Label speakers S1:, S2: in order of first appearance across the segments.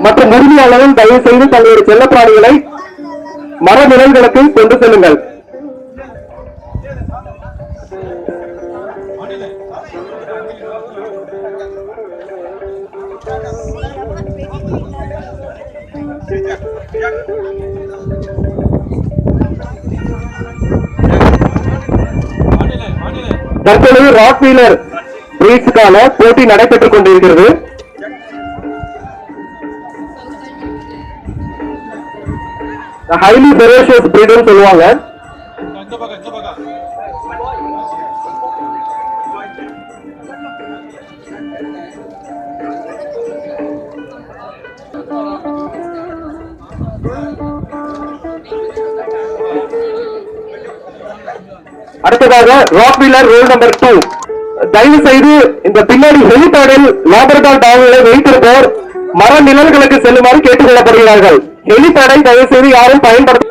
S1: மற்றும் உரிமையாளர்கள் தயவு செய்து தங்களுடைய செல்லப்பிராணிகளை மர நிழல்களுக்கு கொண்டு செல்லுங்கள். தற்பொழுது ராட்வீலர் பிரீட்ஸுக்கான போட்டி நடைபெற்றுக் கொண்டிருக்கிறது. ஹைலி ஃபெரோஷியஸ் பிரீடுன்னு சொல்லுவாங்க. அடுத்ததாக ராட்வீலர் ரோல் நம்பர் 2. தயவு செய்து இந்த பின்னாடி ஹெலிபேடில் லேபரடார் டாக்களை வைத்திருப்போர் மர நிழல்களுக்கு செல்லுமாறு கேட்டுக் கொள்ளப்படுகிறார்கள். ஹெலிபேடை தயவு செய்து யாரும் பயன்படுத்த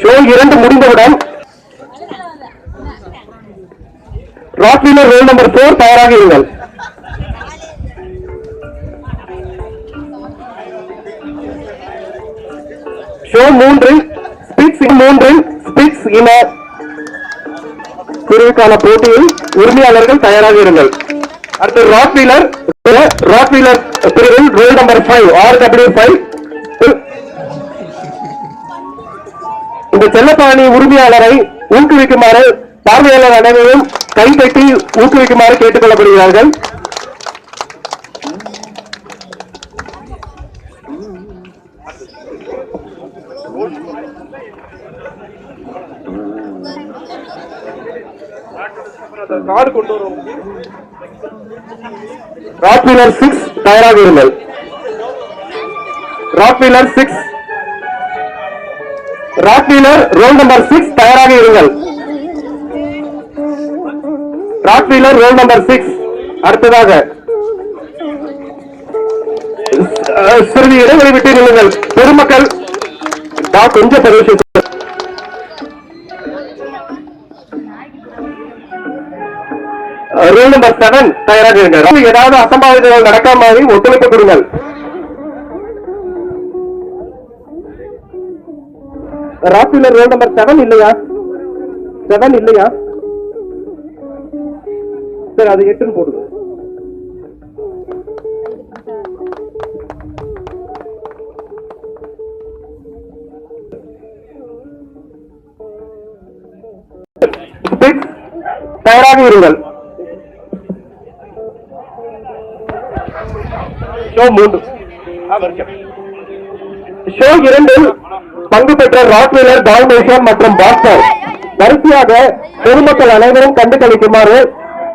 S1: ஷோ 2 முடிந்தவுடன் ராட்வீலர் ரோல் நம்பர் 4 தயாராக இருங்கள். ஷோ 3 ஸ்பிட்ஸ் இன பிரிவுக்கான போட்டியில் உரிமையாளர்கள் தயாராக இருங்கள். அடுத்து ராட்வீலர் பிரிவில் ரோல் நம்பர் 5 RW5. இந்த செல்லப்பிராணி உரிமையாளரை ஊக்குவிக்குமாறு பார்வையாளர் அனைவரும் கைப்பற்றி ஊக்குவிக்குமாறு கேட்டுக் கொள்ளப்படுகிறார்கள். ராட்வீலர் 6 தயாராக இருங்கள். ராட்வீலர் ரோல் நம்பர் 6 தயாராக இருங்கள். Rottweiler roll number 6. அடுத்ததாக சிறிது இடைவெளி விட்டு நில்லுங்கள் பொதுமக்கள். கொஞ்சம் பரிசு. ரோல் நம்பர் 7 தயாராக இருங்கள். ஏதாவது அசம்பாவிதங்கள் நடக்காம மாதிரி ஒத்துழைப்பு கொடுங்கள். ராட்வீலர் ரோல் நம்பர் 7 இல்லையா? சரி, அது 8 போடுங்க. தயாராக இருங்கள். ஷோ 3. ஷோ 2 பங்கு பெற்ற ராட்வீலர் டால்மேஷியன் மற்றும் பாக்ஸர் வரிசையாக பொதுமக்கள் அனைவரும் கண்டு கழிக்குமாறு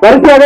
S1: வரிசையாக